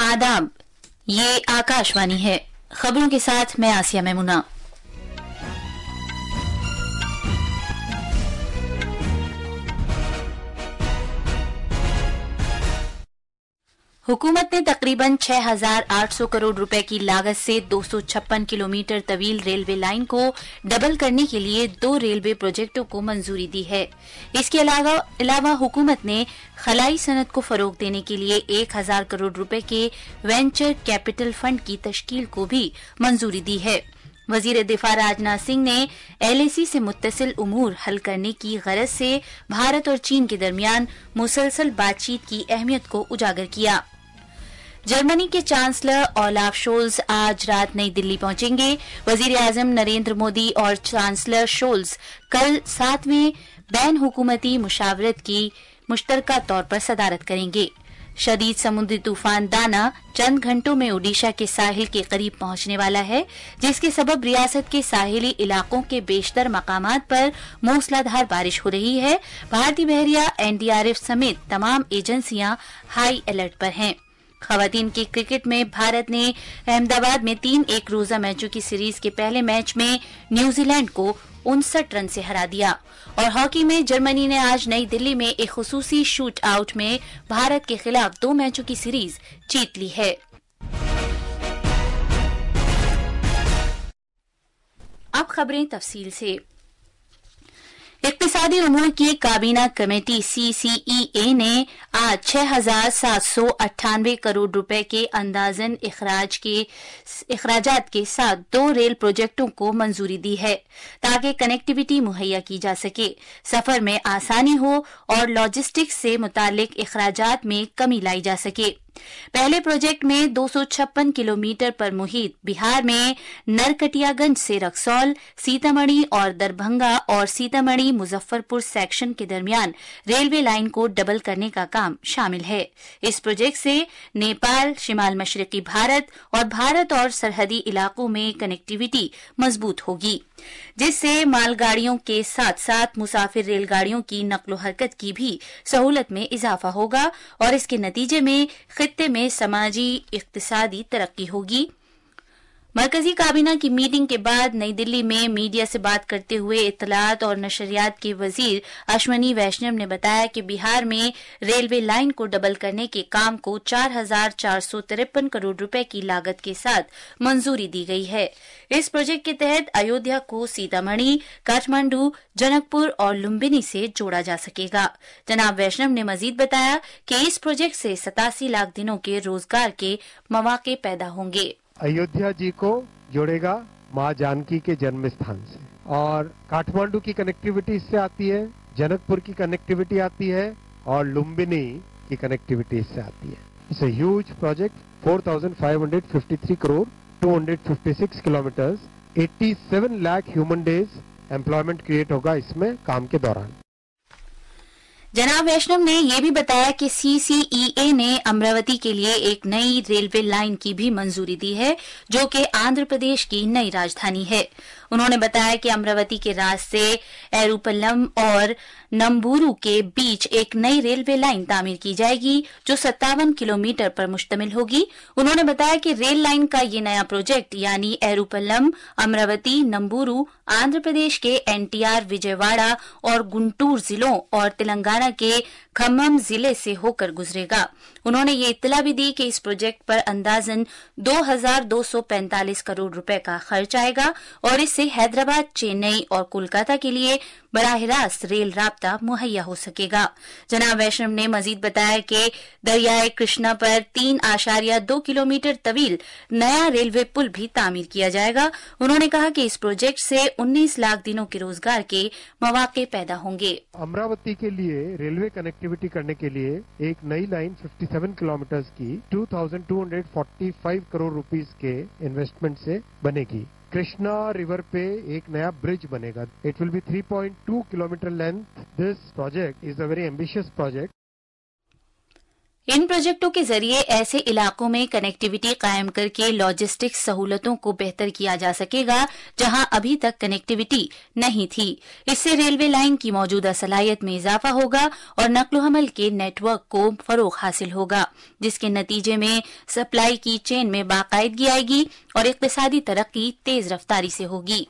आदाब, ये आकाशवाणी है। खबरों के साथ मैं आसिया मैमुना। हुकूमत ने तकरीबन 6,800 करोड़ रुपए की लागत से 256 किलोमीटर तवील रेलवे लाइन को डबल करने के लिए 2 रेलवे प्रोजेक्टों को मंजूरी दी है। इसके अलावा हुकूमत ने खलाई सनत को फरोग देने के लिए 1,000 करोड़ रुपए के वेंचर कैपिटल फंड की तश्कील को भी मंजूरी दी है। वजीर दिफा राजनाथ सिंह ने एलएसी से मुत्तसिल उमूर हल करने की गरज से भारत और चीन के दरमियान मुसलसल बातचीत की अहमियत को उजागर किया। जर्मनी के चांसलर ओलाफ शोल्ज आज रात नई दिल्ली पहुंचेंगे। वजीर आजम नरेंद्र मोदी और चांसलर शोल्ज कल 7वें बैन हुकूमती मुशावरत की मुश्तरका तौर पर सदारत करेंगे। शदीद समुद्री तूफान दाना चंद घंटों में ओडिशा के साहिल के करीब पहुंचने वाला है, जिसके सबब रियासत के साहिली इलाकों के बेशतर मकामात पर मूसलाधार बारिश हो रही है। भारतीय बहरिया एनडीआरएफ समेत तमाम एजेंसियां हाई अलर्ट पर हैं। खवातीन के क्रिकेट में भारत ने अहमदाबाद में 3 एक रोजा मैचों की सीरीज के पहले मैच में न्यूजीलैंड को 59 रन से हरा दिया। और हॉकी में जर्मनी ने आज नई दिल्ली में एक खुसूसी शूट आउट में भारत के खिलाफ 2 मैचों की सीरीज जीत ली है। अब खबरें तफसील से। इक्तिसादी उमूर की काबीना कमेटी CCEA ने आज 6,798 करोड़ रुपए के अंदाजन इखराजात के साथ 2 रेल प्रोजेक्टों को मंजूरी दी है, ताकि कनेक्टिविटी मुहैया की जा सके, सफर में आसानी हो और लॉजिस्टिक्स से मुतालिक इखराजात में कमी लाई जा सके। पहले प्रोजेक्ट में 256 किलोमीटर पर मुहित बिहार में नरकटियागंज से रक्सौल, सीतामढ़ी और दरभंगा और सीतामढ़ी मुजफ्फरपुर सेक्शन के दरमियान रेलवे लाइन को डबल करने का काम शामिल है। इस प्रोजेक्ट से नेपाल, शिमाल मशरकी भारत और सरहदी इलाकों में कनेक्टिविटी मजबूत होगी, जिससे मालगाड़ियों के साथ साथ मुसाफिर रेलगाड़ियों की नक्लो हरकत की भी सहूलत में इजाफा होगा और इसके नतीजे में खित्ते में समाजी इक्तिसादी तरक्की होगी। मरकजी काबीना की मीटिंग के बाद नई दिल्ली में मीडिया से बात करते हुए इत्तलात और नशरियात के वजीर अश्वनी वैष्णव ने बताया कि बिहार में रेलवे लाइन को डबल करने के काम को 4,453 करोड़ रुपए की लागत के साथ मंजूरी दी गई है। इस प्रोजेक्ट के तहत अयोध्या को सीतामढ़ी, काठमांडू, जनकपुर और लुम्बिनी से जोड़ा जा सकेगा। जनाब वैष्णव ने मजीद बताया कि इस प्रोजेक्ट से 87 लाख दिनों के रोजगार के मौके पैदा होंगे। अयोध्या जी को जोड़ेगा माँ जानकी के जन्म स्थान से, और काठमांडू की कनेक्टिविटी इससे आती है, जनकपुर की कनेक्टिविटी आती है और लुम्बिनी की कनेक्टिविटी इससे आती है। It's a huge project, 4,553 crore, 256 kilometres, 87 lakh human days employment create होगा इसमें काम के दौरान। जनाब वैष्णव ने यह भी बताया कि CCEA ने अमरावती के लिए एक नई रेलवे लाइन की भी मंजूरी दी है, जो कि आंध्र प्रदेश की नई राजधानी है। उन्होंने बताया कि अमरावती के रास्ते एरुपल्लम और नंबूरू के बीच एक नई रेलवे लाइन तामीर की जाएगी, जो 57 किलोमीटर पर मुश्तमिल होगी। उन्होंने बताया कि रेल लाइन का ये नया प्रोजेक्ट यानी एरुपल्लम अमरावती नंबूरू आंध्र प्रदेश के NTR विजयवाड़ा और गुंटूर जिलों और तेलंगाना के खम्मम जिले से होकर गुजरेगा। उन्होंने ये इत्तला भी दी कि इस प्रोजेक्ट पर अंदाजन 2,245 करोड़ रुपए का खर्च आएगा और इससे हैदराबाद, चेन्नई और कोलकाता के लिए बराह रास्त रेल राब्ता मुहैया हो सकेगा। जनाब वैष्णव ने मजीद बताया कि दरियाए कृष्णा पर 3.2 किलोमीटर तवील नया रेलवे पुल भी तामीर किया जाएगा। उन्होंने कहा कि इस प्रोजेक्ट से 19 लाख दिनों के रोजगार के मौके पैदा होंगे। अमरावती के लिए रेलवे कनेक्टिविटी करने के लिए एक नई लाइन 57 किलोमीटर की 2,245 करोड़ रुपीस के इन्वेस्टमेंट से बनेगी। कृष्णा रिवर पे एक नया ब्रिज बनेगा। It will be 3.2 kilometre length. This project is a very ambitious project. इन प्रोजेक्टों के जरिए ऐसे इलाकों में कनेक्टिविटी कायम करके लॉजिस्टिक्स सहूलतों को बेहतर किया जा सकेगा जहां अभी तक कनेक्टिविटी नहीं थी। इससे रेलवे लाइन की मौजूदा सलाहियत में इजाफा होगा और नक्लो-हमल के नेटवर्क को फरोग हासिल होगा, जिसके नतीजे में सप्लाई की चेन में बाकायदगी आएगी और इक्तिसादी तरक्की तेज रफ्तारी से होगी।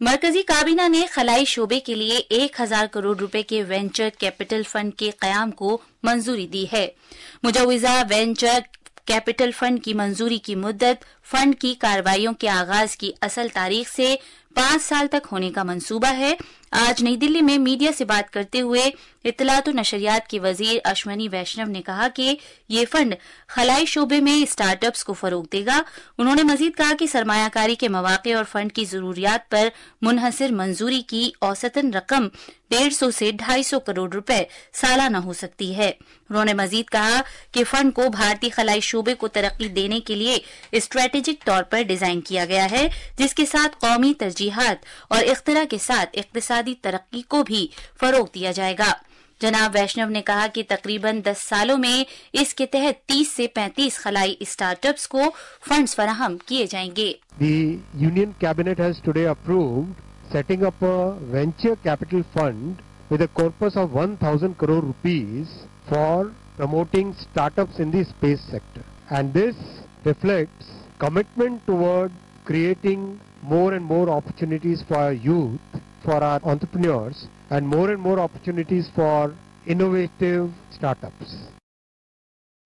मरकजी काबीना ने खलाई शोबे के लिए 1000 करोड़ रुपए के वेंचर कैपिटल फंड के कयाम को मंजूरी दी है। मुजव्वजा वेंचर कैपिटल फंड की मंजूरी की मुद्दत फंड की कार्रवाइयों के आगाज की असल तारीख से 5 साल तक होने का मंसूबा है। आज नई दिल्ली में मीडिया से बात करते हुए इत्तलात और नशरियात के वजीर अश्वनी वैष्णव ने कहा कि ये फंड खलाई शोबे में स्टार्टअप्स को फरोग देगा। उन्होंने मजीद कहा कि सरमायाकारी के मौके और फंड की जरूरियात पर मुनहसर मंजूरी की औसतन रकम 150 से 250 करोड़ रुपए सालाना हो सकती है। उन्होंने मजीद कहा कि फंड को भारतीय खलाई शोबे को तरक्की देने के लिए स्ट्रेटेजिक तौर पर डिजाइन किया गया है, जिसके साथ कौमी तरजीहात और इख्तिरा के साथ इक्तिसादी तरक्की को भी फरोग दिया जाएगा। जनाब वैष्णव ने कहा कि तकरीबन 10 सालों में इसके तहत 30 से 35 खलाई स्टार्टअप्स को फंड्स फराहम किए जाएंगे। The Union Cabinet has today approved setting up a venture capital fund with a corpus of 1,000 crore rupees for promoting startups in the space sector. And this reflects commitment toward creating more and more opportunities for our youth, for our entrepreneurs, and more opportunities for innovative startups.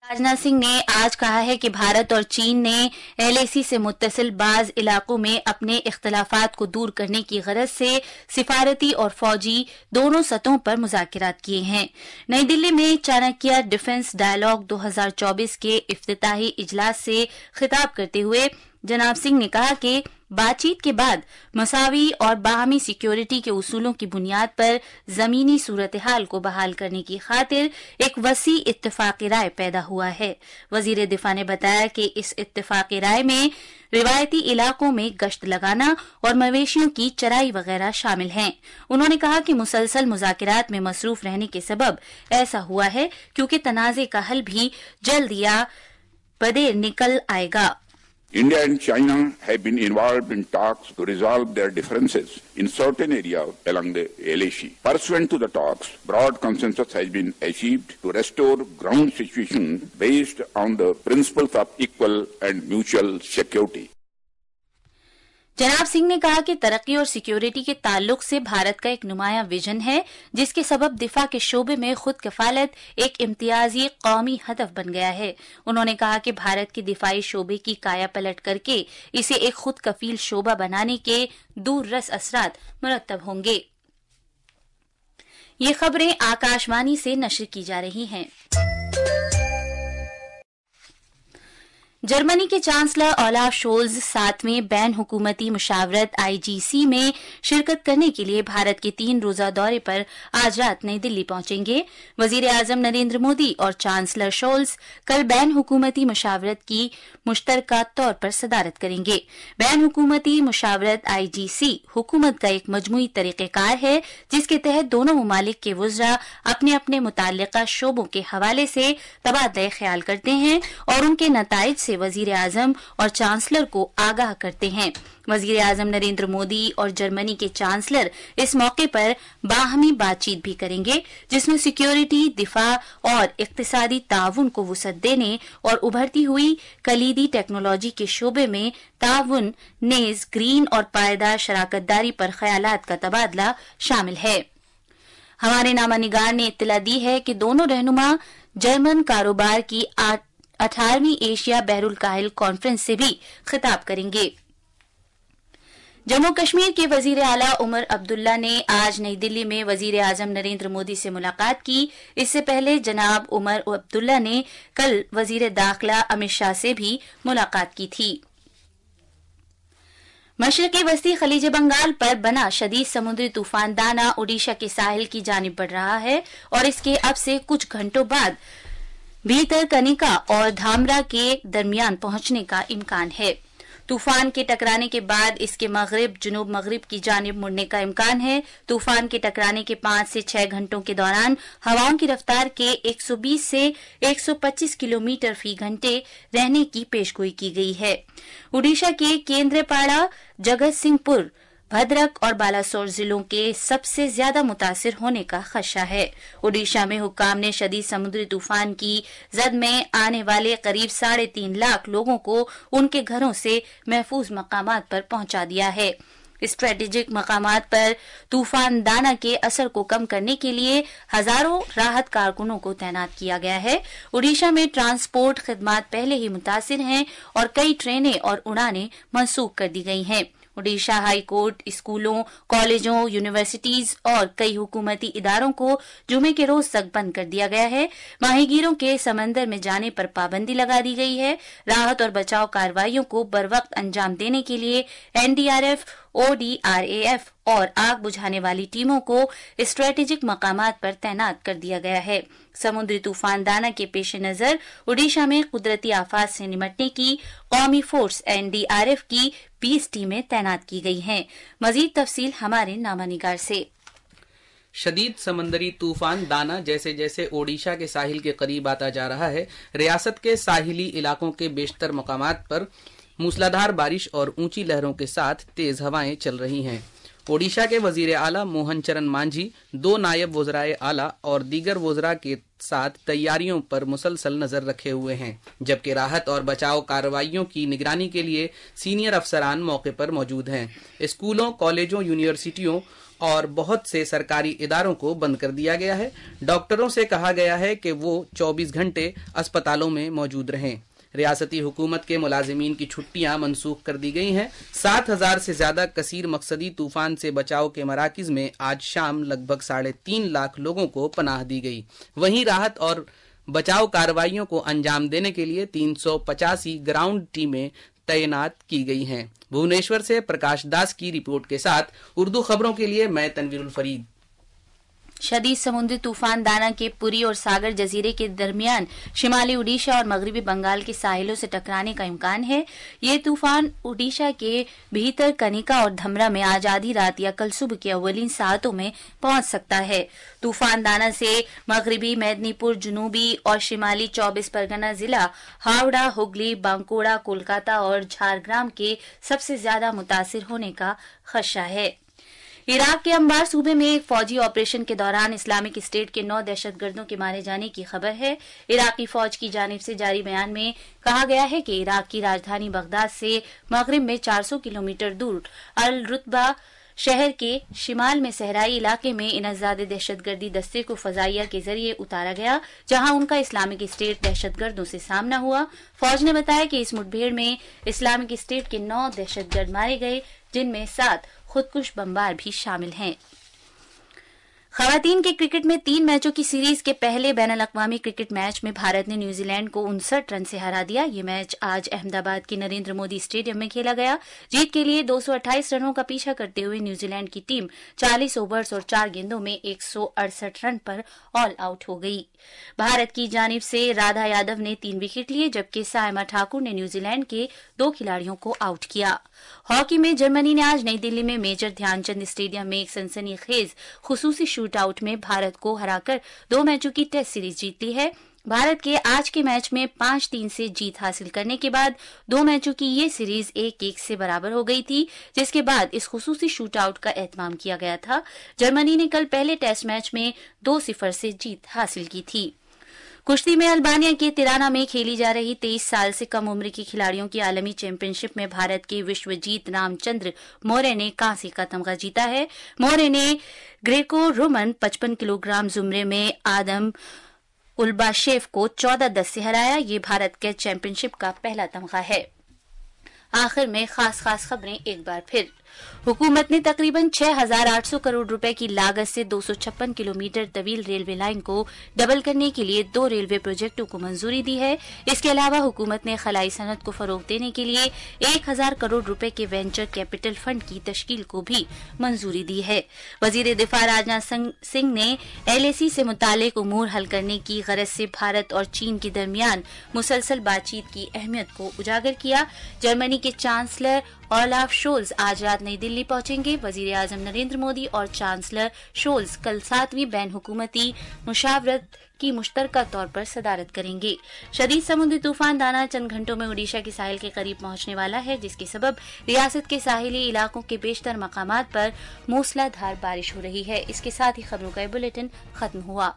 Rajnath Singh ने आज कहा है कि भारत और चीन ने LAC से मुत्तसिल बाज इलाकों में अपने इख्तलाफात को दूर करने की गरज से सिफारती और फौजी दोनों सतहों पर मुज़ाकिरात किए हैं। नई दिल्ली में चाणक्य डिफेंस डायलॉग 2024 के इफ्तिताही इजलास से खिताब करते हुए जनाब सिंह ने कहा कि बातचीत के बाद मसावी और बाहमी सिक्योरिटी के उसूलों की बुनियाद पर जमीनी सूरत हाल को बहाल करने की खातिर एक वसी इत्तेफाकी राय पैदा हुआ है। वजीर दिफा ने बताया कि इस इत्तेफाकी राय में रिवायती इलाकों में गश्त लगाना और मवेशियों की चराई वगैरह शामिल हैं। उन्होंने कहा कि मुसलसल मुज़ाकिरात में मसरूफ रहने के सबब ऐसा हुआ है, क्योंकि तनाज़े का हल भी जल्द या बदेर निकल आएगा। India and China have been involved in talks to resolve their differences in certain areas along the LAC. Pursuant to the talks, broad consensus has been achieved to restore ground situation based on the principles of equal and mutual security. जनाब सिंह ने कहा कि तरक्की और security के ताल्लुक से भारत का एक नुमाया विजन है, जिसके सबब दिफा के शोबे में खुद कफालत एक इम्तियाजी कौमी हदफ बन गया है। उन्होंने कहा कि भारत के दिफाई शोबे की काया पलट करके इसे एक खुद कफील शोबा बनाने के दूररस असरात मुरत्तब होंगे। ये खबरें आकाशवाणी से नशर की जा रही हैं। जर्मनी के चांसलर ओलाफ शोल्ज 7वें बैन हुकूमती मुशावरत IGC में शिरकत करने के लिए भारत के 3 रोजा दौरे पर आज रात नई दिल्ली पहुंचेंगे। वजीर आजम नरेंद्र मोदी और चांसलर शोल्ज कल बैन हुकूमती मुशावरत की मुश्तरका तौर पर सदारत करेंगे। बैन हुकूमती मुशावरत IGC हुकूमत का एक मजमूई तरीक़ेकार है, जिसके तहत दोनों मुमालिक के वुज़रा अपने अपने मुताल्लिका शोबों के हवाले से तबादला ख्याल करते हैं और उनके नताइज से वजीर आजम और चांसलर को आगाह करते हैं। वजीर आजम नरेंद्र मोदी और जर्मनी के चांसलर इस मौके पर बाहमी बातचीत भी करेंगे, जिसमें सिक्योरिटी, दिफा और इक्तिसादी ताउन को वुसअत देने और उभरती हुई कलीदी टेक्नोलॉजी के शोबे में ताउन, नेज, ग्रीन और पायदार शराकतदारी पर ख्यालात का तबादला शामिल है। हमारे नामानिगार ने इत्तला दी है कि दोनों रहनुमा जर्मन कारोबार की 18वीं एशिया बहरुल काहिल कॉन्फ्रेंस से भी खिताब करेंगे। जम्मू कश्मीर के वजीर आला उमर अब्दुल्ला ने आज नई दिल्ली में वजीर आजम नरेंद्र मोदी से मुलाकात की। इससे पहले जनाब उमर अब्दुल्ला ने कल वजीर दाखिला अमित शाह से भी मुलाकात की थी। मशरकी वस्ती खलीज बंगाल पर बना शदीद समुद्री तूफान दाना ओडिशा के साहिल की जानिब बढ़ रहा है और इसके अब से कुछ घंटों बाद भीतरकनिका और धामरा के दरमियान पहुंचने का इम्कान है। طوفان کے ٹکرانے کے بعد اس کے مغرب جنوب مغرب کی جانب مڑنے کا امکان ہے. طوفان کے ٹکرانے کے 5 سے 6 گھنٹوں کے دوران ہواؤں کی رفتار کے 120 سے 125 کلومیٹر فی گھنٹے رہنے کی پیشگوئی کی گئی ہے. اڈیشہ کے کیندر پاڑا، جگت سنگھ پور، بھدرک اور بالاسور ضلعوں کے سب سے زیادہ متاثر ہونے کا خدشہ ہے. اڈیشہ میں حکام نے شدید سمندری طوفان کی زد میں آنے والے قریب 3.5 لاکھ لوگوں کو ان کے گھروں سے محفوظ مقامات پر پہنچا دیا ہے. اسٹریٹجک مقامات پر طوفان دانا کے اثر کو کم کرنے کے لیے ہزاروں راحت کارکنوں کو تعینات کیا گیا ہے. اڈیشہ میں ٹرانسپورٹ خدمات پہلے ہی متاثر ہیں اور کئی ٹرینیں اور اڑانیں منسوخ کر دی گئی ہیں. اڈیشہ ہائی کورٹ اسکولوں، کالجوں، یونیورسٹیز اور کئی حکومتی اداروں کو جمعے کے روز تک بند کر دیا گیا ہے. ماہی گیروں کے سمندر میں جانے پر پابندی لگا دی گئی ہے. راحت اور بچاؤ کارروائیوں کو بروقت انجام دینے کے لیے NDRF، ODRAF اور آگ بجھانے والی ٹیموں کو اسٹریٹجک مقامات پر تعینات کر دیا گیا ہے. سمندری طوفان دانا کے پیش نظر اڈیشہ میں قدرتی آفات سے نمٹنے کی قومی فورس NDRF کی 20 ٹیمیں تعینات کی گئی ہیں. مزید تفصیل ہمارے نامہ نگار سے. شدید سمندری طوفان دانا جیسے جیسے اوڈیشہ کے ساحل کے قریب آتا جا رہا ہے، ریاست کے ساحلی علاقوں کے بیشتر مقامات پر موسلادھار بارش اور اونچی لہروں کے ساتھ تیز ہوائیں چل رہی ہیں. اوڈیشہ کے وزیر اعلیٰ موہن چرن مانجھی 2 نائب وزرائے اعلیٰ اور دیگر وزراء کے ساتھ تیاریوں پر مسلسل نظر رکھے ہوئے ہیں، جبکہ راحت اور بچاؤ کارروائیوں کی نگرانی کے لیے سینئر افسران موقع پر موجود ہیں. اسکولوں، کالجوں، یونیورسٹیوں اور بہت سے سرکاری اداروں کو بند کر دیا گیا ہے. ڈاکٹروں سے کہا گیا ہے کہ وہ 24 گھنٹے اسپتالوں میں موجود رہیں. ریاستی حکومت کے ملازمین کی چھٹیاں منسوخ کر دی گئی ہیں. 7,000 سے زیادہ کثیر مقصدی طوفان سے بچاؤ کے مراکز میں آج شام لگ بھگ 3.5 لاکھ لوگوں کو پناہ دی گئی. وہیں راحت اور بچاؤ کارروائیوں کو انجام دینے کے لیے 385 گراؤنڈ ٹیمیں تعینات کی گئی ہیں. بھونیشور سے پرکاش داس کی رپورٹ کے ساتھ اردو خبروں کے لیے میں تنویر الفرید. شدید سمندری طوفان دانا کے پوری اور ساگر جزیرے کے درمیان شمالی اڈیشہ اور مغربی بنگال کے ساحلوں سے ٹکرانے کا امکان ہے. یہ طوفان اڈیشہ کے بھیتر کنیکا اور دھمرا میں آج آدھی رات یا کل صبح کے اولین ساعتوں میں پہنچ سکتا ہے. طوفان دانا سے مغربی میدنی پور، جنوبی اور شمالی 24 پرگنہ ضلع، ہاوڑہ، ہگلی، بانکوڑا، کولکاتہ اور جھارگرام کے سب سے زیادہ متاثر ہونے کا خدشہ ہے. عراق کے انبار صوبے میں ایک فوجی آپریشن کے دوران اسلامک اسٹیٹ کے 9 دہشت گردوں کے مارے جانے کی خبر ہے. عراقی فوج کی جانب سے جاری بیان میں کہا گیا ہے کہ عراق کی راجدھانی بغداد سے مغرب میں 400 کلومیٹر دور الرتبہ شہر کے شمال میں صحرائی علاقے میں انسداد دہشت گردی دستے کو فضائیہ کے ذریعے اتارا گیا، جہاں ان کا اسلامک اسٹیٹ دہشت گردوں سے سامنا ہوا. فوج نے بتایا کہ اس مٹبھیڑ میں اسلامک اسٹیٹ کے 9 دہشت گرد مارے گئے، جن میں 7 خودکش بمبار بھی شامل ہیں. خواتین کے کرکٹ میں 3 میچوں کی سیریز کے پہلے بین الاقوامی کرکٹ میچ میں بھارت نے نیوزی لینڈ کو 59 رن سے ہرا دیا. یہ میچ آج احمد آباد کے نریندر مودی اسٹیڈیم میں کھیلا گیا. جیت کے لیے 228 رنوں کا پیچھا کرتے ہوئے نیوزی لینڈ کی ٹیم 40 اوورز اور 4 گیندوں میں 168 رن پر آل آؤٹ ہو گئی. بھارت کی جانب سے رادھا یادو نے 3 وکٹ لیے، جبکہ سائما ٹھاکر نے نیوزی لینڈ کے 2 کھلاڑیوں کو آؤٹ کیا. ہاکی میں جرمنی نے آج نئی دلی میں میجر دھیان چند اسٹیڈیم میں ایک سنسنی خیز خصوصی شوٹ آؤٹ میں بھارت کو ہرا کر 2 میچوں کی ٹیسٹ سیریز جیت لی ہے. بھارت کے آج کے میچ میں 5-3 سے جیت حاصل کرنے کے بعد 2 میچوں کی یہ سیریز 1-1 سے برابر ہو گئی تھی، جس کے بعد اس خصوصی شوٹ آؤٹ کا اہتمام کیا گیا تھا. جرمنی نے کل پہلے ٹیسٹ میچ میں 2-0 سے جیت حاصل کی تھی. کشتی میں البانیہ کے تیرانا میں کھیلی جا رہی 23 سال سے کم عمر کی کھلاڑیوں کی عالمی چیمپئن شپ میں بھارت کے وشوجیت رام چندر مورے نے کانسی کا تمغہ جیتا ہے. مورے نے گریکو رومن 55 کلو گرام زمرے میں آدم الباشیف کو 14-10 سے ہرایا. یہ بھارت کے چیمپئن شپ کا پہلا تمغہ ہے. آخر میں خاص خبریں ایک بار پھر. हुकूमत ने तकरीबन 6,800 करोड़ रुपए की लागत से 256 किलोमीटर तवील रेलवे लाइन को डबल करने के लिए 2 रेलवे प्रोजेक्टों को मंजूरी दी है। इसके अलावा हुकूमत ने खलाई सनत को फरोग देने के लिए 1,000 करोड़ रुपए के वेंचर कैपिटल फंड की तश्कील को भी मंजूरी दी है। वजीर दिफा राजनाथ सिंह ने LAC से मुतालिक उमूर हल करने की गरज से भारत और चीन के दरमियान मुसलसल बातचीत की अहमियत को उजागर किया। जर्मनी के चांसलर ओलाफ शोल्ज आज रात नई दिल्ली पहुंचेंगे। वजीर आजम नरेंद्र मोदी और चांसलर शोल्ज कल 7वीं बैन हुकूमती मुशावरत की मुश्तरका तौर पर सदारत करेंगे। शदीद समुद्री तूफान दाना चंद घंटों में ओडिशा के साहिल के करीब पहुंचने वाला है, जिसके सबब रियासत के साहिली इलाकों के बेशतर मकामात पर मूसलाधार बारिश हो रही है। इसके साथ ही खबरों का बुलेटिन खत्म हुआ।